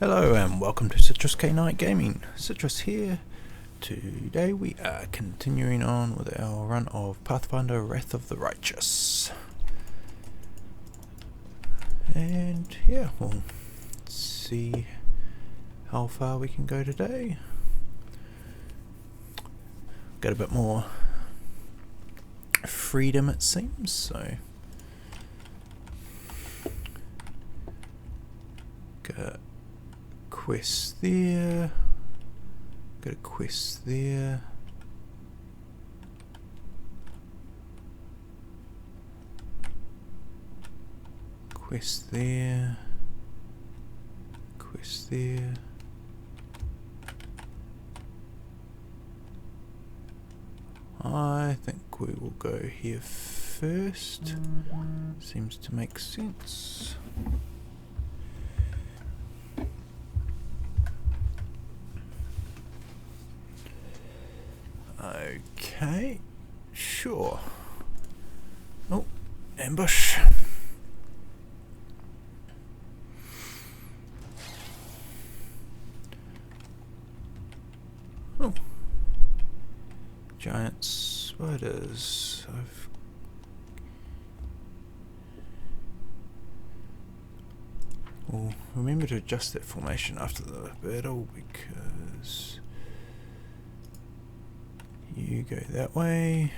Hello and welcome to Citrus K Night Gaming. Citrus here. Today we are continuing on with our run of Pathfinder Wrath of the Righteous. And yeah, we'll see how far we can go today. Got a bit more freedom it seems, so got quest there, got a quest there, quest there, quest there. I think we will go here first. Seems to make sense. Okay, sure. Oh, ambush. Oh, giant spiders. Well, remember to adjust that formation after the battle because you go that way,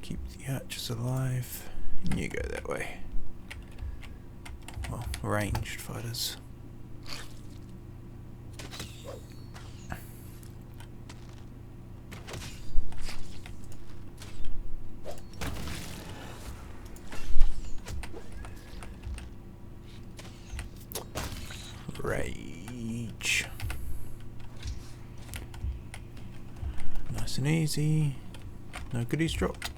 keep the archers alive, and you go that way. Well, ranged fighters. Rage. Nice and easy. No goodies dropped.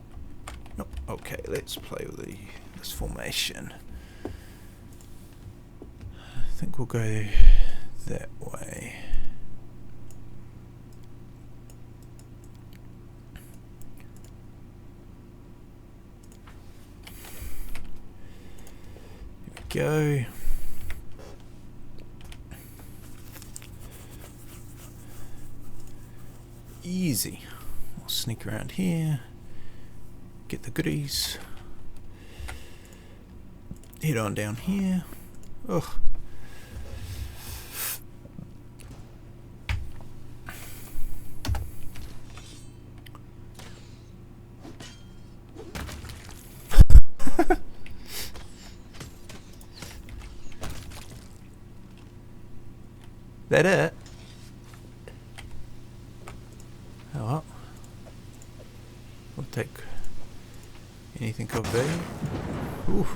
Nope. Okay, let's play with this formation. I think we'll go that way. Here we go. Easy. We'll sneak around here, get the goodies, head on down here. Ugh. That it? Oh well. We'll take anything of value. Ooh.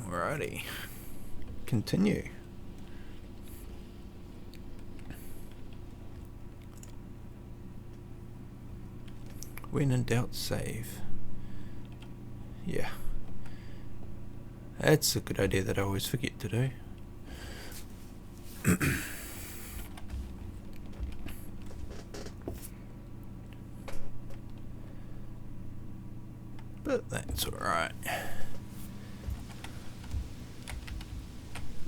Alrighty. Continue. When in doubt, save. Yeah. That's a good idea that I always forget to do. But that's alright.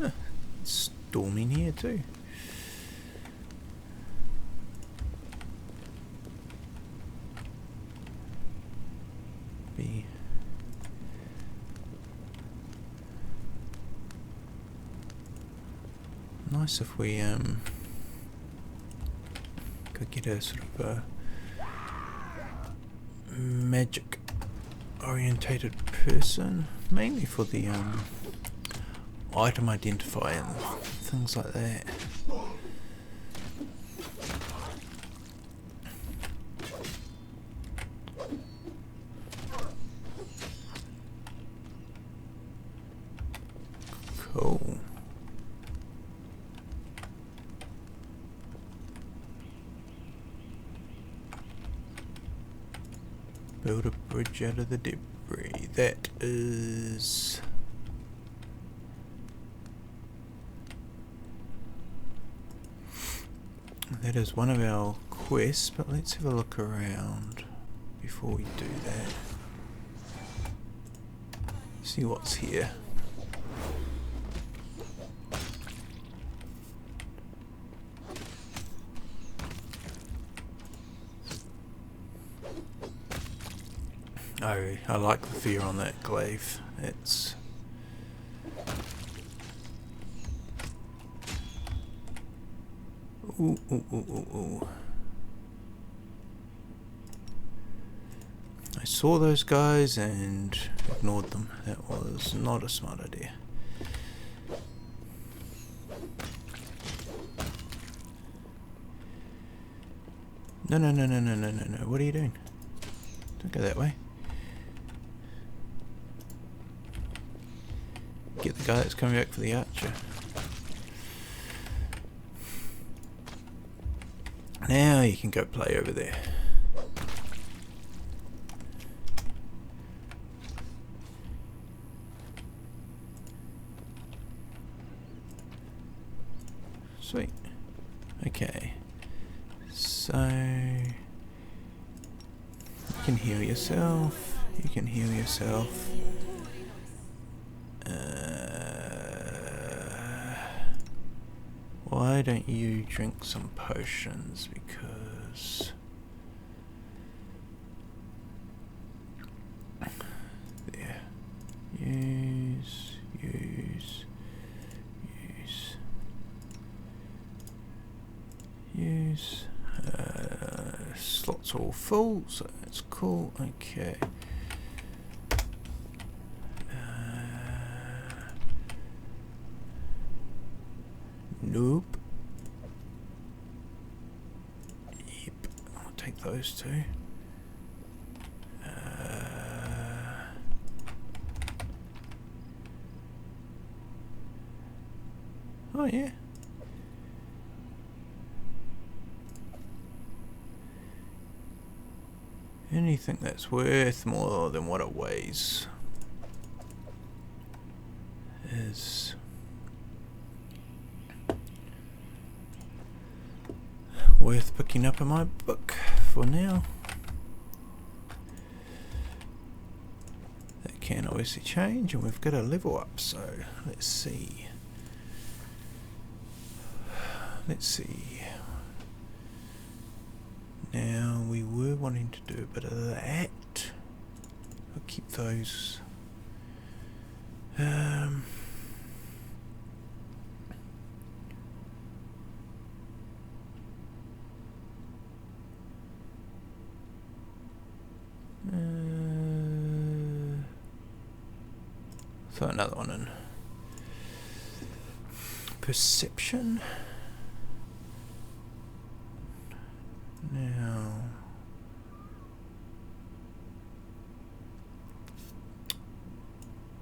Huh, it's storming here too. Be nice if we could get a sort of a magic orientated person, mainly for the item identifier and things like that. Cool. Build a bridge out of the debris. That is That is one of our quests, but let's have a look around before we do that. See what's here. Oh, I like the fear on that glaive. It's... Ooh, ooh, ooh, ooh, ooh. I saw those guys and ignored them. That was not a smart idea. No, no, no, no, no, no, no, no. What are you doing? Don't go that way. Get the guy that's coming back for the archer. Now you can go play over there. Sweet. Okay. So you can heal yourself. You can heal yourself. Why don't you drink some potions? Because there. Use. Slots all full, so that's cool. Okay. Nope. Yep. I'll take those two. Oh yeah. Anything that's worth more than what it weighs is worth picking up in my book for now. That can obviously change, and we've got a level up, so let's see. Now we were wanting to do a bit of that. I'll keep those. Throw another one in. Perception. Now,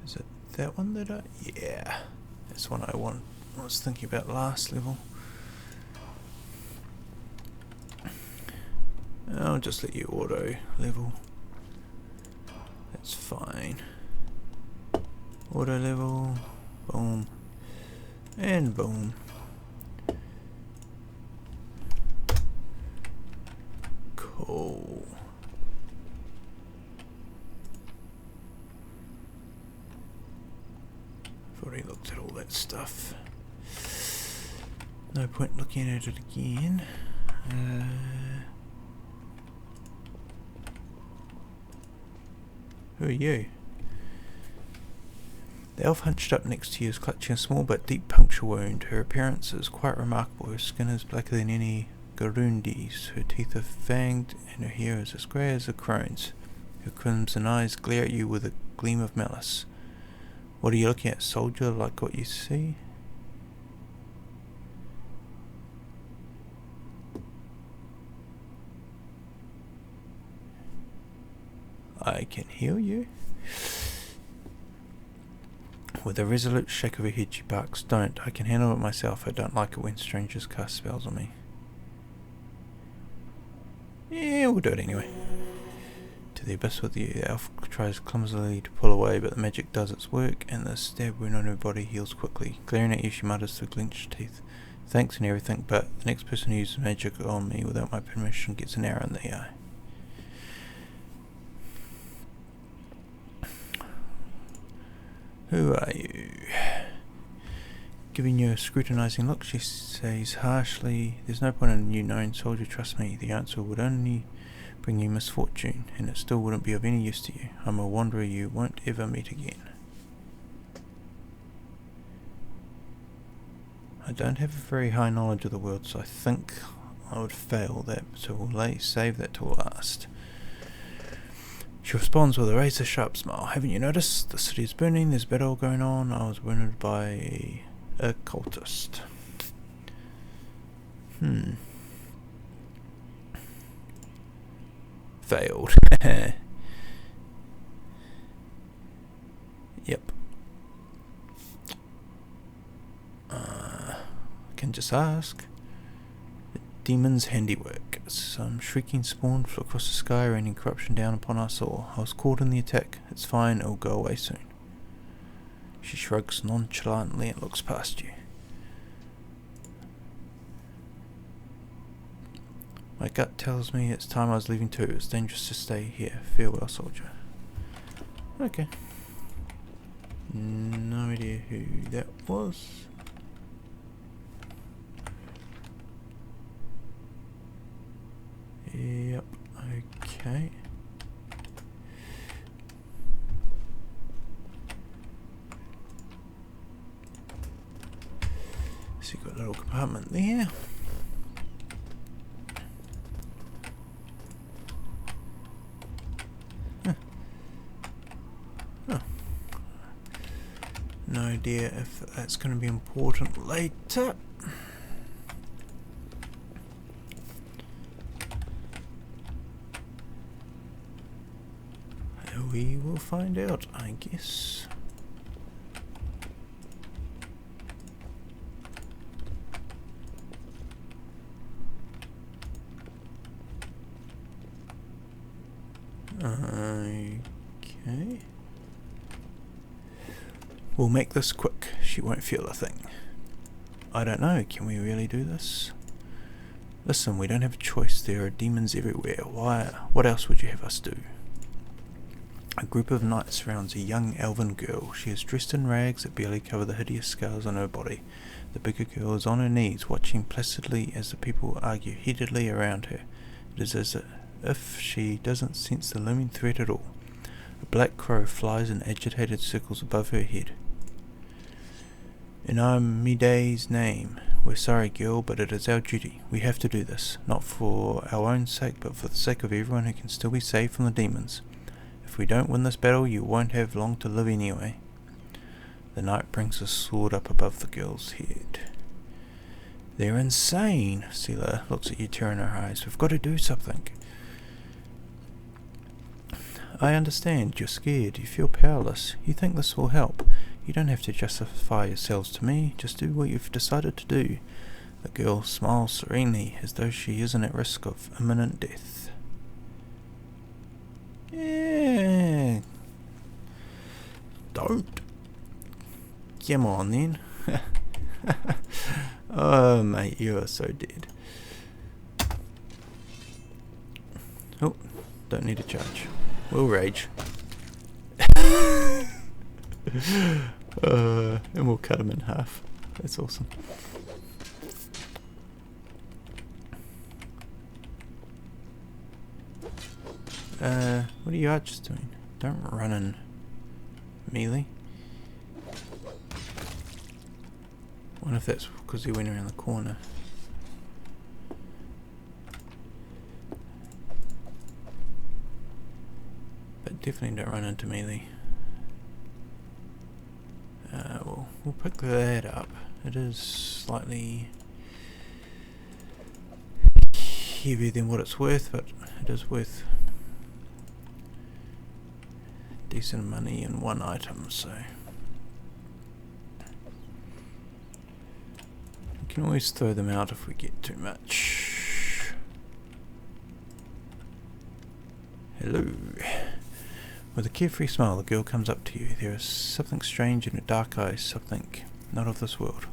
is it that one that yeah, that's one I was thinking about last level. I'll just let you auto level. That's fine. Auto level, boom, and boom. Cool. I've already looked at all that stuff. No point looking at it again. Who are you? The elf hunched up next to you is clutching a small but deep puncture wound. Her appearance is quite remarkable. Her skin is blacker than any Garundi's. Her teeth are fanged and her hair is as grey as a crone's. Her crimson eyes glare at you with a gleam of malice. What are you looking at, soldier? Like what you see? I can heal you. With a resolute shake of her head, she barks, "Don't. I can handle it myself. I don't like it when strangers cast spells on me." Yeah, we'll do it anyway. To the abyss with you. The elf tries clumsily to pull away, but the magic does its work, and the stab wound on her body heals quickly. Glaring at you, she mutters through clenched teeth, Thanks and everything, but the next person who uses magic on me without my permission gets an arrow in the eye. Who are you? Giving you a scrutinizing look, she says harshly, there's no point in you knowing, soldier, trust me. The answer would only bring you misfortune, and it still wouldn't be of any use to you. I'm a wanderer you won't ever meet again. I don't have a very high knowledge of the world, so I think I would fail that, so we'll save that till last. She responds with a razor-sharp smile. Haven't you noticed? The city is burning, there's battle going on. I was wounded by a cultist. Failed. Yep. Can just ask. The demon's handiwork. Some shrieking spawn flew across the sky, raining corruption down upon us all. I was caught in the attack. It's fine, it'll go away soon. She shrugs nonchalantly and looks past you. My gut tells me it's time I was leaving too. It's dangerous to stay here. Farewell, soldier. Okay. No idea who that was. Yep, okay. So you've got a little compartment there. Oh. No idea if that's going to be important later. We will find out, I guess. Okay. We'll make this quick. She won't feel a thing. I don't know. Can we really do this? Listen, we don't have a choice. There are demons everywhere. What else would you have us do? A group of knights surrounds a young elven girl. She is dressed in rags that barely cover the hideous scars on her body. The bigger girl is on her knees, watching placidly as the people argue heatedly around her. It is as if she doesn't sense the looming threat at all. A black crow flies in agitated circles above her head. In Armidae's name, we're sorry, girl, but it is our duty. We have to do this, not for our own sake, but for the sake of everyone who can still be saved from the demons. If we don't win this battle, you won't have long to live anyway. The knight brings his sword up above the girl's head. They're insane. Sela looks at you, tearing her eyes. We've got to do something. I understand. You're scared. You feel powerless. You think this will help. You don't have to justify yourselves to me. Just do what you've decided to do. The girl smiles serenely, as though she isn't at risk of imminent death. Yeah. Don't. Come on then. Oh mate, you are so dead. Oh, don't need a charge. We'll rage. And we'll cut him in half. That's awesome. What are you archers doing? Don't run in melee. Wonder if that's because he went around the corner. But definitely don't run into melee. We'll pick that up. It is slightly heavier than what it's worth, but it is worth decent money in one item, so we can always throw them out if we get too much. Hello. With a carefree smile, the girl comes up to you. There is something strange in her dark eyes, something not of this world.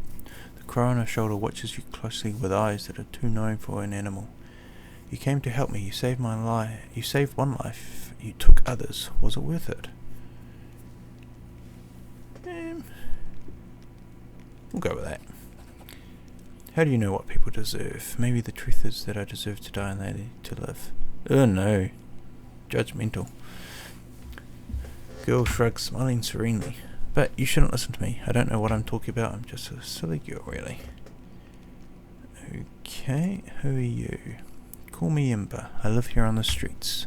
The The crow on her shoulder watches you closely with eyes that are too knowing for an animal. You came to help me. You saved my life. You saved one life. You took others. Was it worth it? We'll go with that. How do you know what people deserve? Maybe the truth is that I deserve to die and they to live. Oh no. Judgmental. Girl shrugs, smiling serenely. But you shouldn't listen to me. I don't know what I'm talking about. I'm just a silly girl, really. Okay, who are you? Call me Imber. I live here on the streets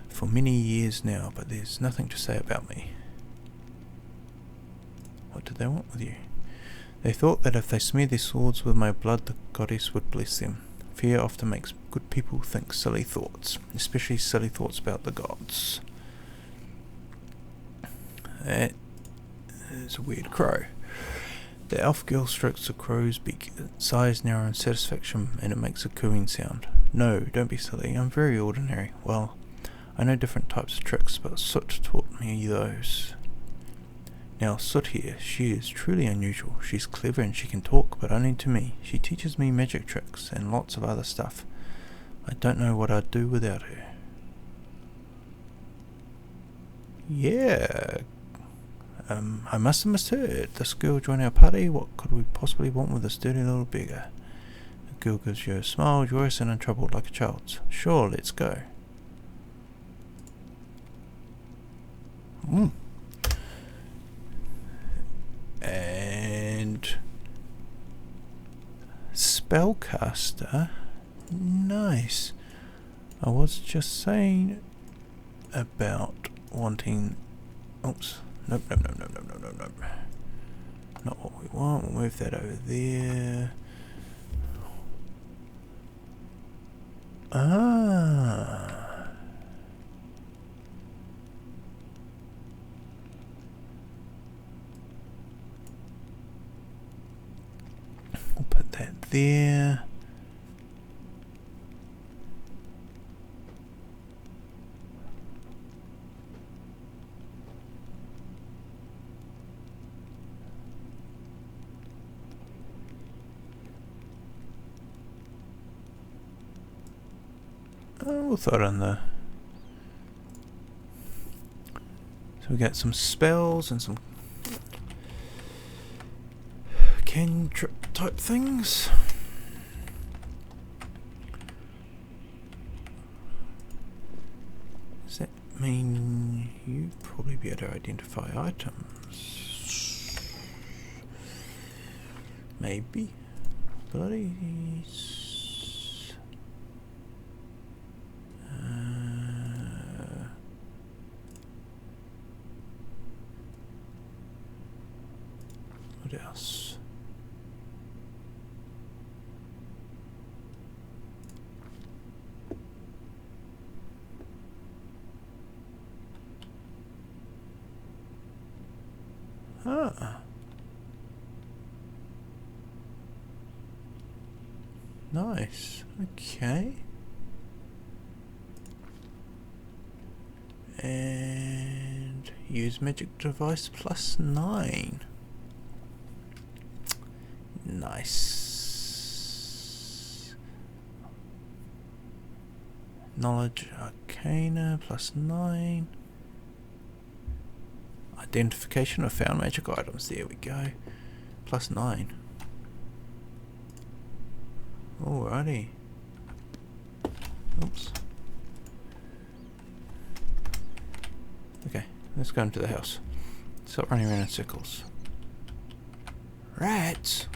for many years now, but there's nothing to say about me. What did they want with you? They thought that if they smeared their swords with my blood, the goddess would bless them. Fear often makes good people think silly thoughts, especially silly thoughts about the gods. That is a weird crow. The elf girl strokes the crow's beak. Its eyes narrow in satisfaction, and it makes a cooing sound. No, don't be silly. I'm very ordinary. Well, I know different types of tricks, but Soot taught me those. Now, Soot here, she is truly unusual. She's clever and she can talk, but only to me. She teaches me magic tricks and lots of other stuff. I don't know what I'd do without her. Yeah. I must have misheard. This girl joined our party. What could we possibly want with this dirty little beggar? The girl gives you a smile, joyous and untroubled like a child's. Sure, let's go. And spellcaster, nice. I was just saying about wanting. Oops. Nope. Not what we want. We'll move that over there. We'll put that there. We'll throw it on the. So we got some spells and some cantrip type things. Does that mean you probably be able to identify items? Maybe. Bloody. What else? Nice. Okay. And use magic device +9. Nice. Knowledge Arcana +9. Identification of found magic items. There we go. +9. Alrighty. Oops. Okay, let's go into the house. Stop running around in circles. Rats!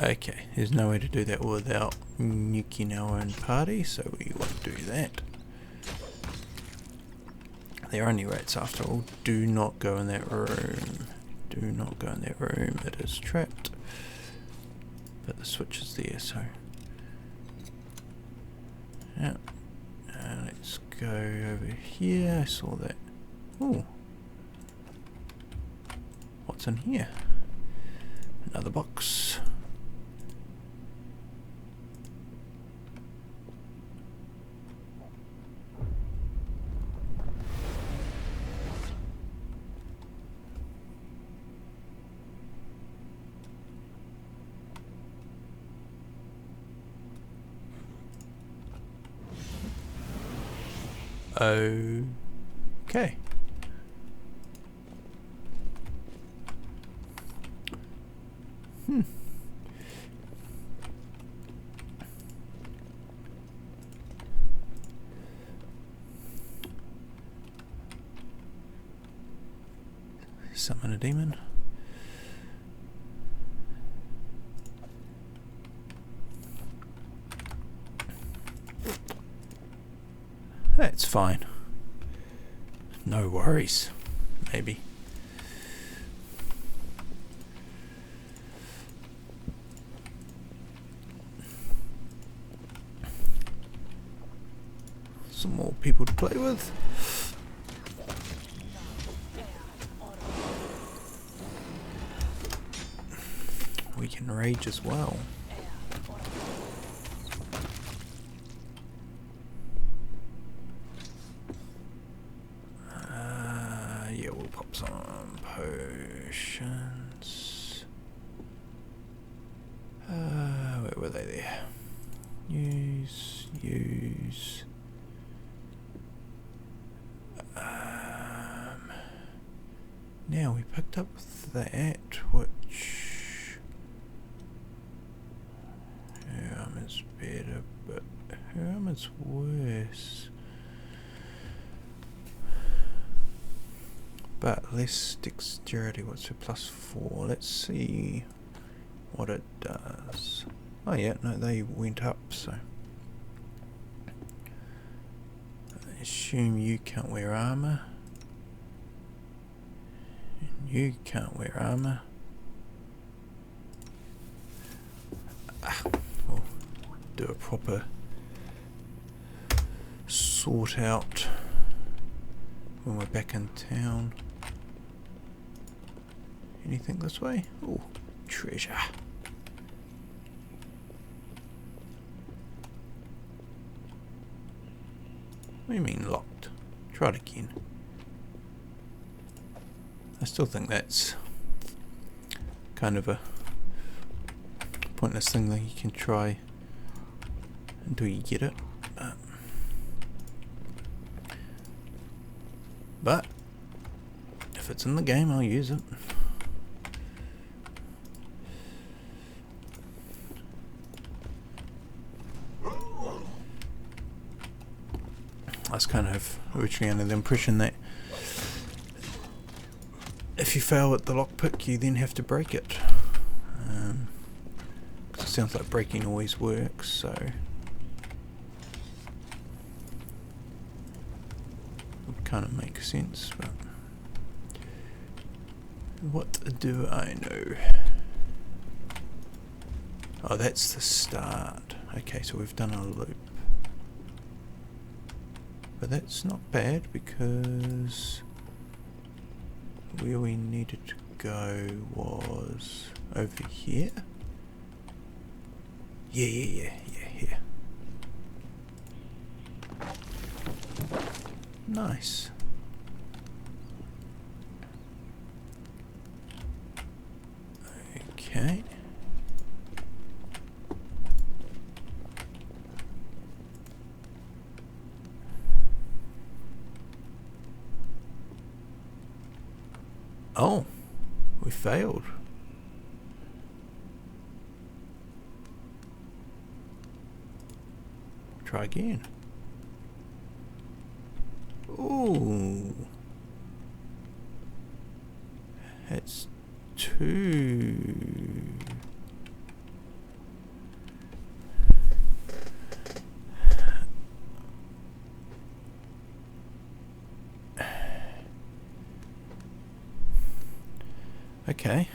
Okay, there's no way to do that without nuking our own party, so we won't do that. They're only rats after all. Do not go in that room. Do not go in that room. It is trapped. But the switch is there, so. Yeah. Let's go over here. I saw that. Ooh. What's in here? Another box. Okay. Summon a demon. That's fine. No worries. Maybe. Some more people to play with. We can rage as well. Yeah, we'll pop some potions. Where were they there? Use. Now we picked up that, which her armor's better, but her armor's worse. But less dexterity. What's her +4? Let's see what it does. Oh yeah, no, they went up, so I assume you can't wear armor. You can't wear armor. We'll do a proper sort out when we're back in town. Anything this way? Oh, treasure. What do you mean locked? Try it again. I still think that's kind of a pointless thing that you can try until you get it. But if it's in the game, I'll use it. I was kind of originally under the impression that if you fail at the lockpick, you then have to break it. 'Cause it sounds like breaking always works, so it kind of makes sense. But what do I know? Oh, that's the start. Okay, so we've done a loop. But that's not bad because where we needed to go was over here. Yeah, here. Nice. Okay. Oh, we failed. Try again. Ooh. That's 2. Okay.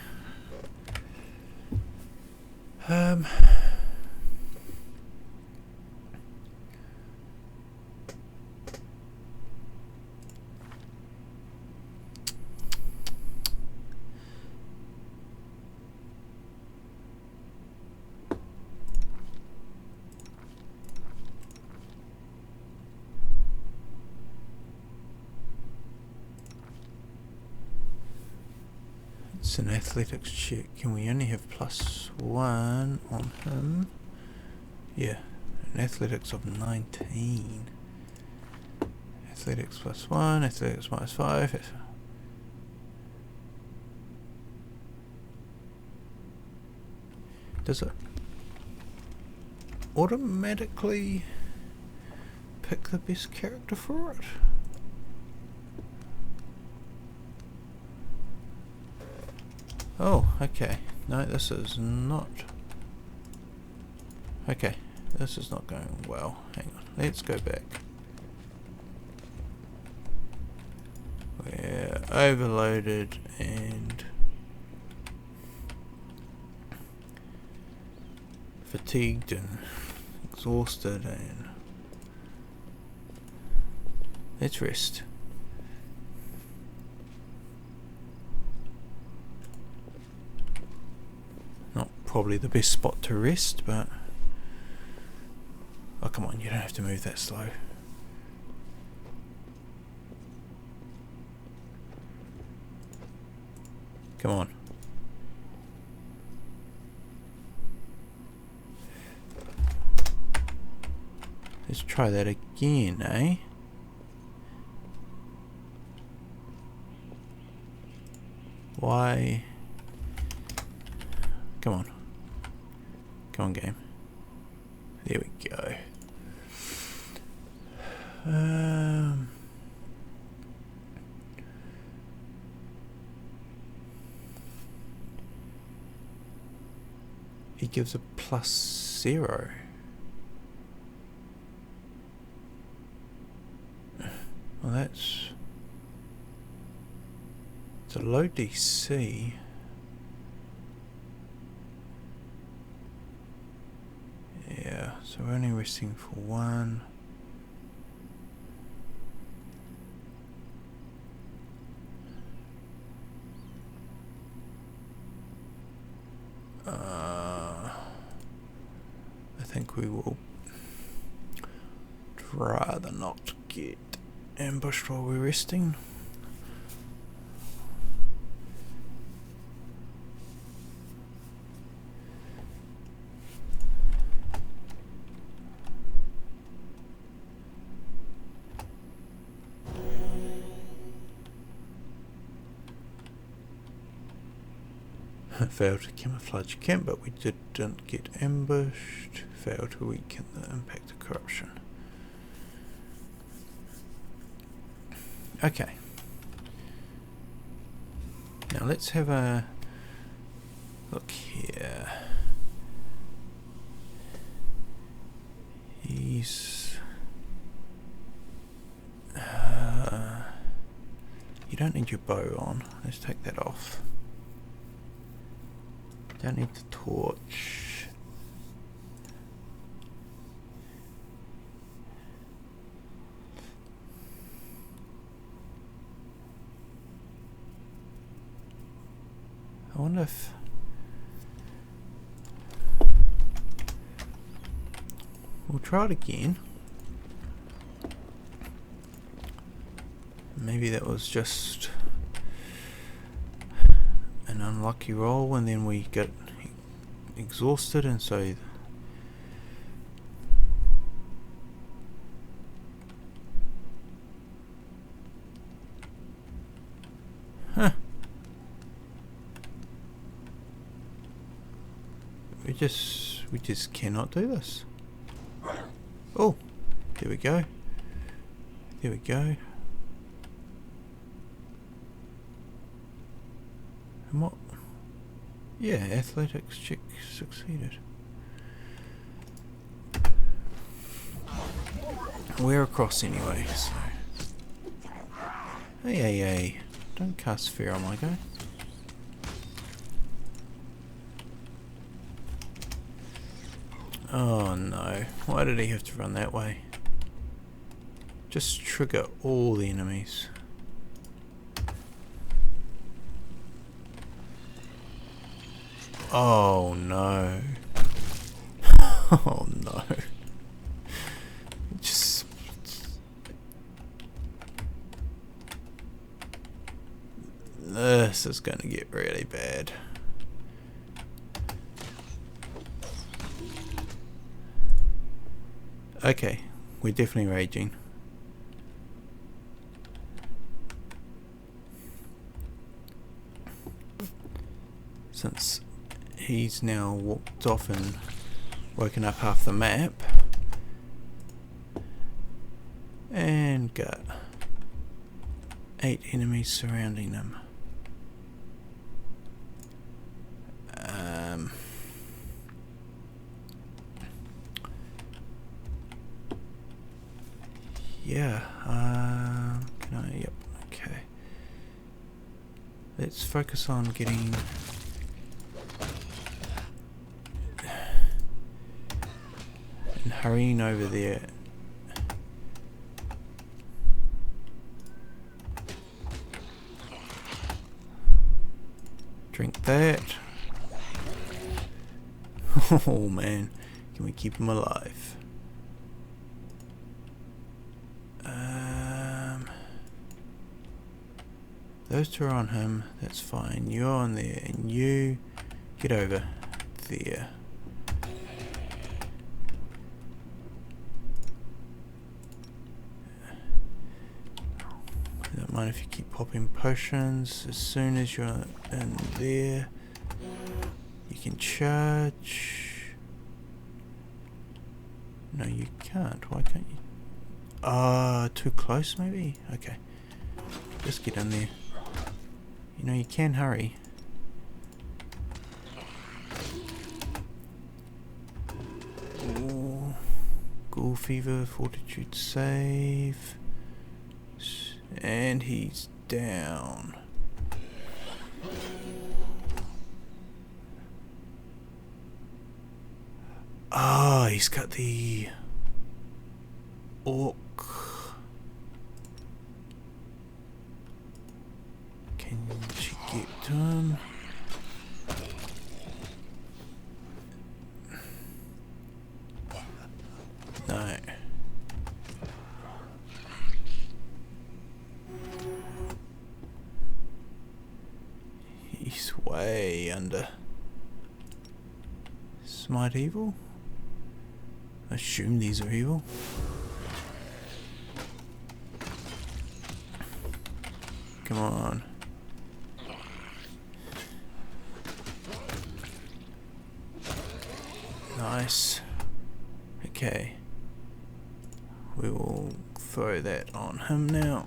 It's an athletics check. Can we only have +1 on him? Yeah, an athletics of 19. Athletics +1, athletics -5. Does it automatically pick the best character for it? Oh, okay. No, this is not. Okay, this is not going well. Hang on, let's go back. We're overloaded and fatigued and exhausted, and let's rest. Not probably the best spot to rest, but oh, come on, you don't have to move that slow. Come on. Let's try that again, eh? Why? Come on. Come on, game. There we go. He gives a +0. Well, it's a low DC. Yeah, so we're only resting for 1. I think we will rather not get ambushed while we're resting. Failed to camouflage camp, but we didn't get ambushed. Failed to weaken the impact of corruption. Okay. Now let's have a look here. He's... you don't need your bow on. Let's take that off. Don't need the torch. I wonder if we'll try it again. Maybe that was just an unlucky roll, and then we get exhausted, and so we just cannot do this. Oh, there we go. There we go. And what? Yeah, athletics check succeeded. We're across anyway, so. Hey, don't cast fear on my guy. Oh no, why did he have to run that way? Just trigger all the enemies. Oh no. Oh no. Just... this is going to get really bad. Okay, we're definitely raging. since he's now walked off and woken up half the map. And got 8 enemies surrounding him. Yeah, can I? Yep, okay. Let's focus on getting and hurrying over there. Drink that. Oh man, can we keep him alive? Those two are on him, that's fine. You're on there, and you get over there. I don't mind if you keep popping potions. As soon as you're in there, you can charge. No, you can't. Why can't you? Too close maybe? Okay. Just get in there. You know, you can hurry. Ooh. Ghoul fever, fortitude save. And he's down. Ah, he's got the orc. Can she get to him? No. He's way under. Smite evil? I assume these are evil. Come on. Nice. Okay. We will throw that on him now.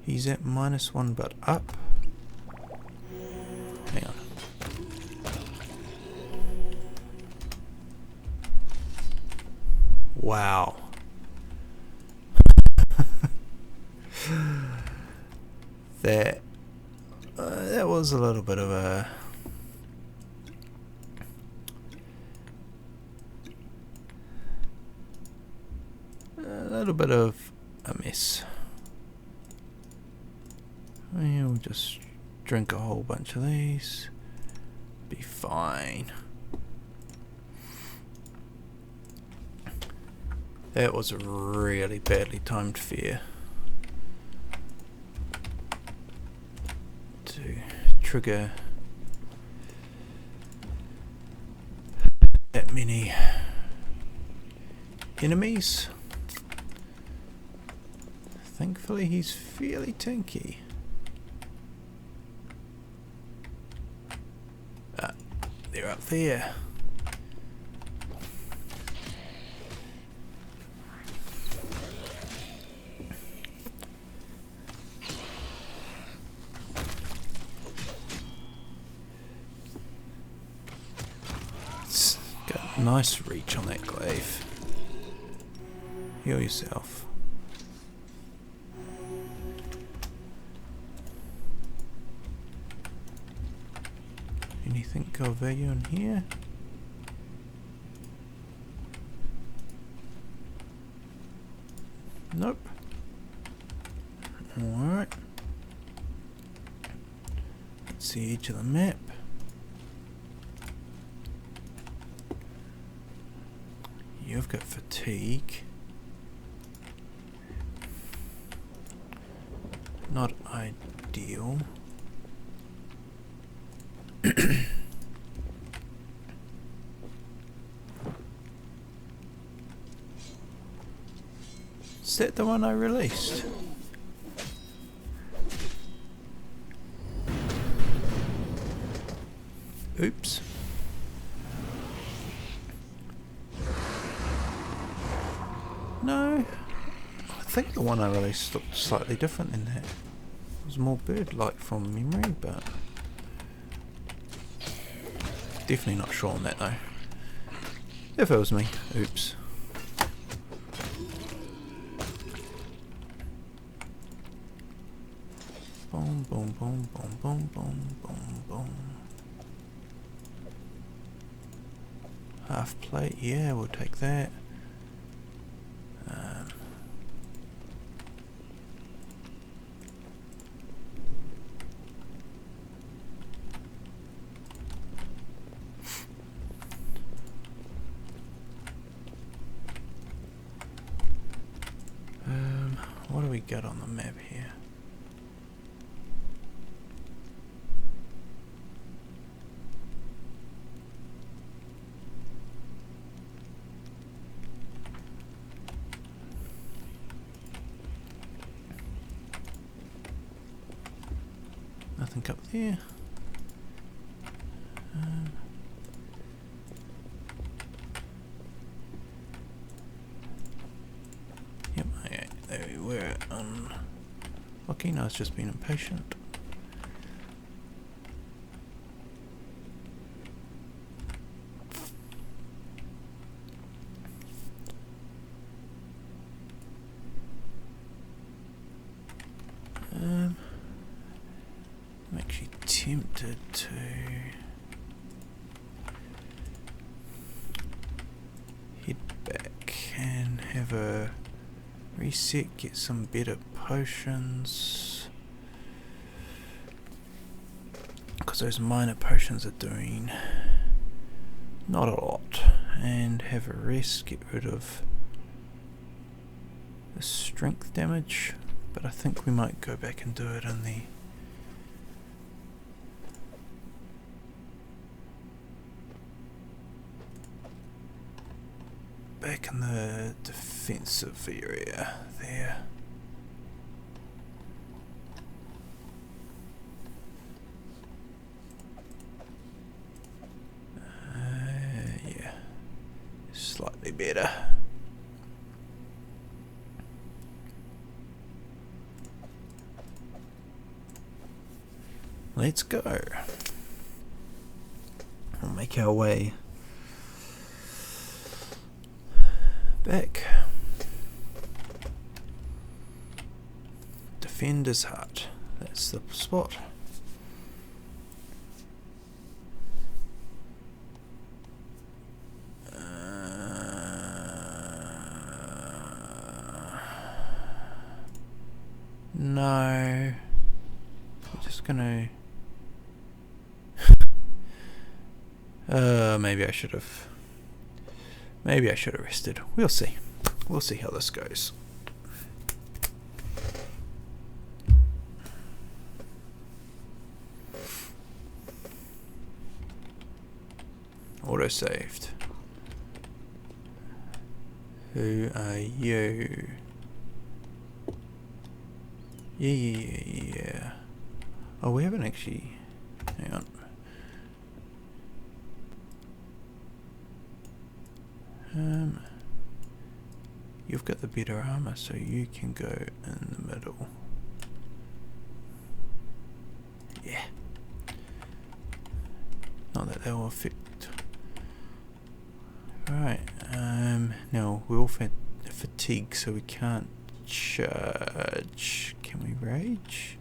He's at -1 but up. Hang on. Wow. That was a little bit of a mess. We'll just drink a whole bunch of these. Be fine. That was a really badly timed fear. To trigger that many enemies. Thankfully he's fairly tanky. They're up there. It's got nice reach on that glaive. Heal yourself. Anything of value in here? Nope. Alright. Let's see each of the map. You've got fatigue. Not ideal. that the one I released? Oops. No, I think the one I released looked slightly different than that. It was more bird-like from memory, but definitely not sure on that though. If it was me, oops. Boom, boom, boom, boom, boom, boom, boom, boom. Half plate, yeah, we'll take that. What do we got on the map here? Nothing up there. Yep, okay, there we were. Okay, no, it's just been impatient. I'm actually tempted to head back and have a reset, get some better potions, because those minor potions are doing not a lot, and have a rest, get rid of the strength damage, but I think we might go back and do it in the defensive area there. Yeah, slightly better. Let's go. We'll make our way back. Defender's Hut. That's the spot. No. We're just gonna... maybe I should have... Maybe I should have rested. We'll see. We'll see how this goes. Auto-saved. Who are you? Yeah. Oh, we haven't actually... Hang on. You've got the better armor, so you can go in the middle. Yeah. Not that they will affect. Right. Now we all fatigue, so we can't charge. Can we rage?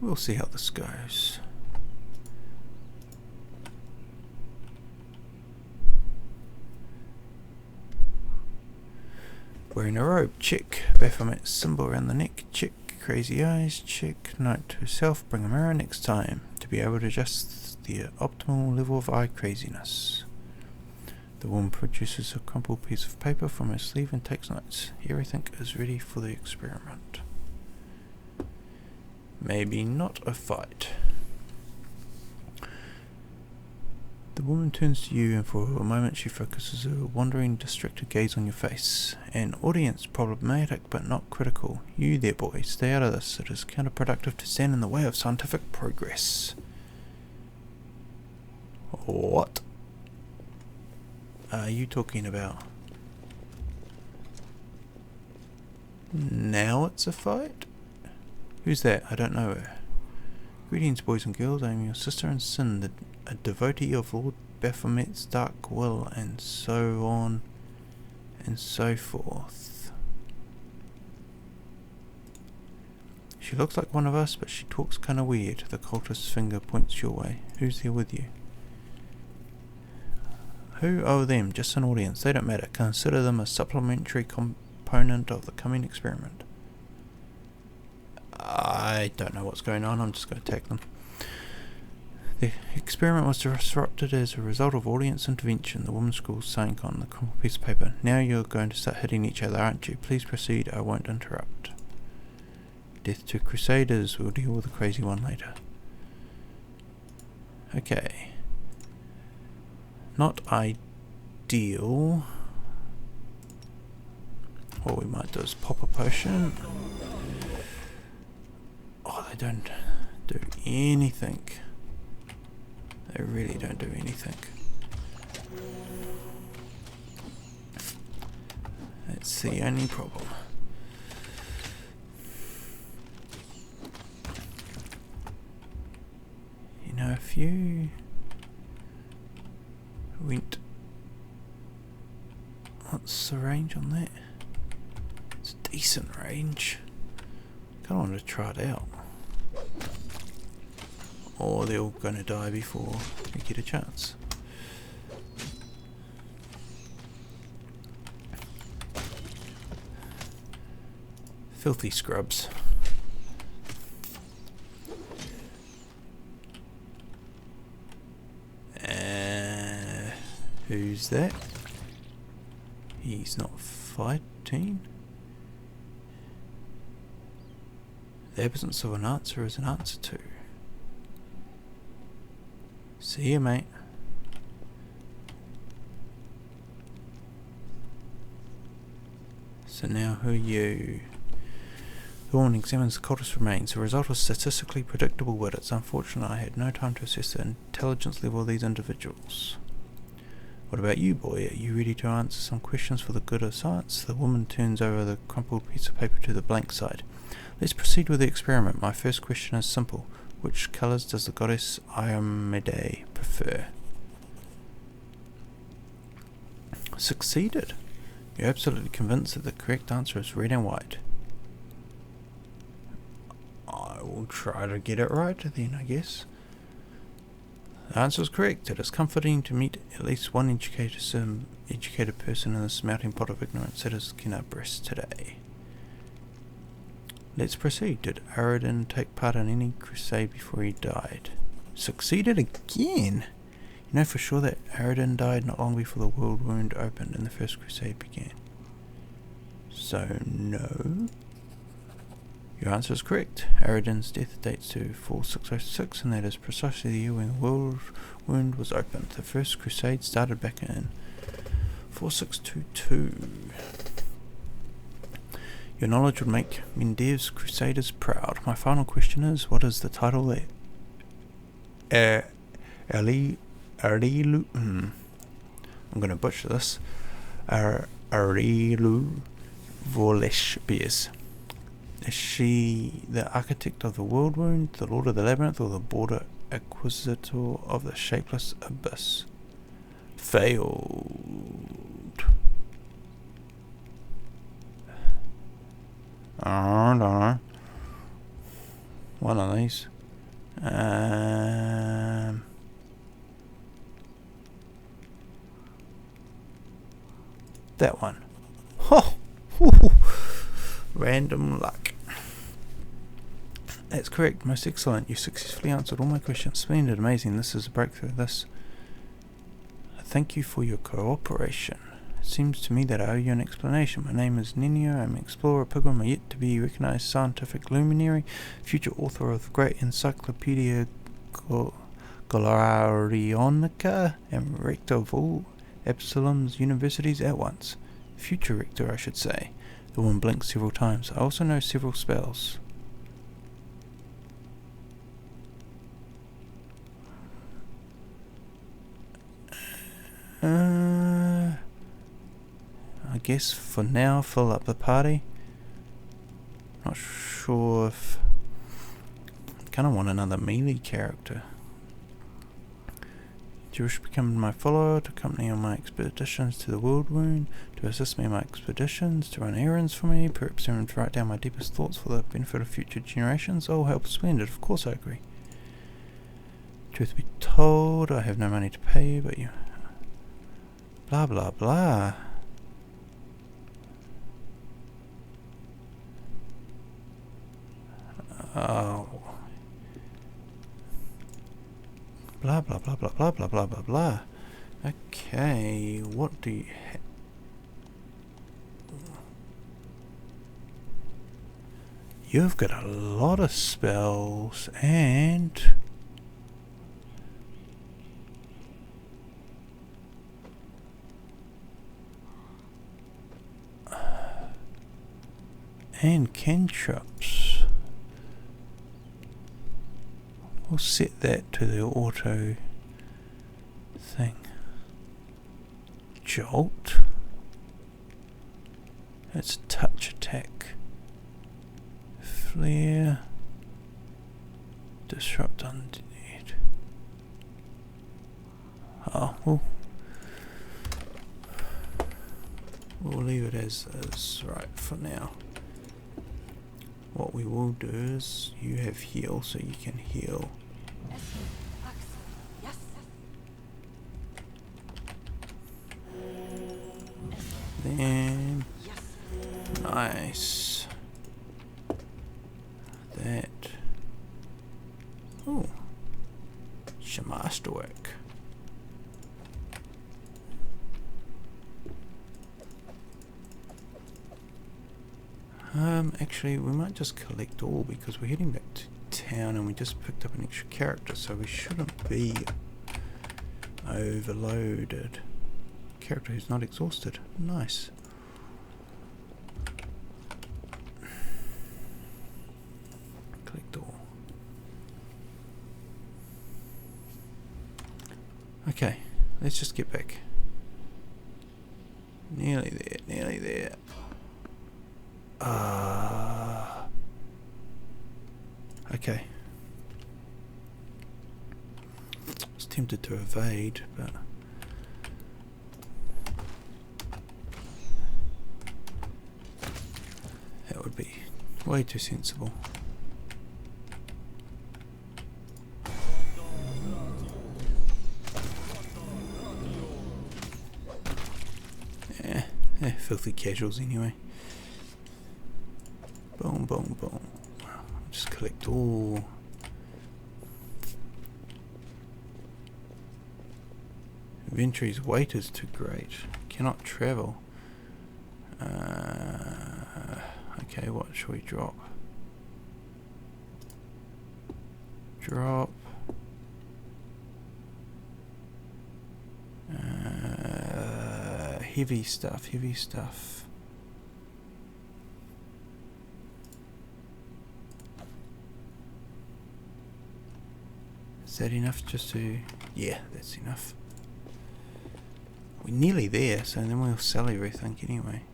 We'll see how this goes. Wearing a robe, check. Baphomet symbol around the neck, check. Crazy eyes, check. Note to self, bring a mirror next time to be able to adjust the optimal level of eye craziness. The woman produces a crumpled piece of paper from her sleeve and takes notes. Everything is ready for the experiment. Maybe not a fight. The woman turns to you and for a moment she focuses a wandering, distracted gaze on your face. An audience, problematic but not critical. You there, boy, stay out of this. It is counterproductive to stand in the way of scientific progress. What are you talking about? Now it's a fight? Who's that? I don't know her. Greetings, boys and girls. I am your sister in sin, a devotee of Lord Baphomet's dark will, and so on and so forth. She looks like one of us, but she talks kinda weird. The cultist's finger points your way. Who's there with you? Who? Oh, them. Just an audience. They don't matter. Consider them a supplementary component of the coming experiment. I don't know what's going on. I'm just going to attack them. The experiment was disrupted as a result of audience intervention. The woman scrawls sank on the crumpled piece of paper. Now you're going to start hitting each other, aren't you? Please proceed. I won't interrupt. Death to Crusaders. We'll deal with the crazy one later. Okay. Not ideal. What we might do is pop a potion. Oh, they don't do anything. They really don't do anything. That's the only problem. You know, if you went... What's the range on that? It's a decent range. Kinda want to try it out. Or they're all going to die before we get a chance. Filthy scrubs. Who's that? He's not fighting. The absence of an answer is an answer to. See you, mate. So now who are you? The woman examines the cultist remains. The result was statistically predictable, but it's unfortunate I had no time to assess the intelligence level of these individuals. What about you, boy? Are you ready to answer some questions for the good of science? The woman turns over the crumpled piece of paper to the blank side. Let's proceed with the experiment. My first question is simple. Which colours does the goddess Iomede prefer? Succeeded. You're absolutely convinced that the correct answer is red and white. I will try to get it right then, I guess. The answer is correct. It is comforting to meet at least one educated person in this melting pot of ignorance that is in our breasts today. Let's proceed. Did Aradin take part in any crusade before he died? Succeeded again? You know for sure that Aradin died not long before the world wound opened and the first crusade began. So no. Your answer is correct. Aradin's death dates to 4606, and that is precisely the year when the world wound was opened. The first crusade started back in 4622. Your knowledge would make Mendev's crusaders proud. My final question is, what is the title that Arilu... I'm going to butcher this. Arilu Vorlesh bears. Is she the architect of the world wound, the lord of the labyrinth, or the border acquisitor of the shapeless abyss? Failed. I don't know. One of these. That one. Oh! Random luck. That's correct. Most excellent. You successfully answered all my questions. Splendid. Amazing. This is a breakthrough. Thank you for your cooperation. It seems to me that I owe you an explanation. My name is Ninio. I'm an explorer, pilgrim, a yet to be recognized scientific luminary, future author of the great encyclopedia Scholarionica and rector of all Absalom's universities at once. Future rector, I should say. The woman blinked several times. I also know several spells. I guess for now, fill up the party. Not sure if... I kind of want another melee character. Do you wish to become my follower, to accompany on my expeditions to the World Wound, to assist me in my expeditions, to run errands for me, perhaps even to write down my deepest thoughts for the benefit of future generations? Oh, how splendid, of course I agree. Truth be told, I have no money to pay you, but you... Blah blah blah. Oh. Blah blah blah blah blah blah blah blah blah. Okay, what do you have? You've got a lot of spells and cantrips. We'll set that to the auto thing. Jolt. That's touch attack. Flare. Disrupt undead. Oh, we'll leave it as is right for now. What we will do is you have heal, so you can heal. Then nice. That. Oh, some masterwork. Actually, we might just collect all because we're heading back to town and we just picked up an extra character, so we shouldn't be overloaded. Character who's not exhausted. Nice. Collect all. Okay, let's just get back. Nearly there, nearly there. Okay. I was tempted to evade, but that would be way too sensible. Filthy casuals anyway. Boom, boom, boom. Just collect all. Inventory's weight is too great. Cannot travel. Okay, what should we drop? Drop. Heavy stuff, heavy stuff. Is that enough just to... Yeah, that's enough. We're nearly there, so then we'll sell everything anyway.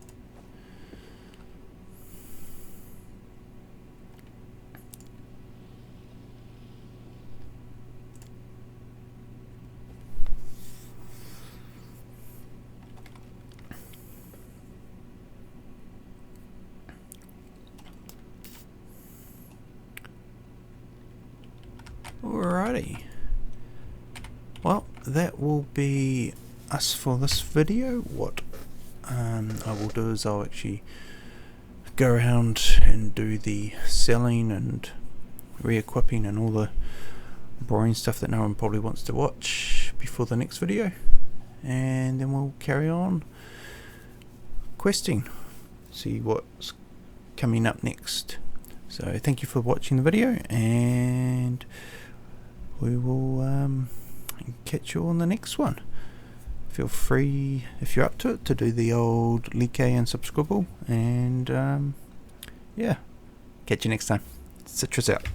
Alrighty. Well, that will be us for this video. What I will do is I'll actually go around and do the selling and re-equipping and all the boring stuff that no one probably wants to watch before the next video, and then we'll carry on questing, see what's coming up next. So thank you for watching the video, and we will catch you on the next one. Feel free, if you're up to it, to do the old like and subscribe, and yeah, catch you next time. Citrus out.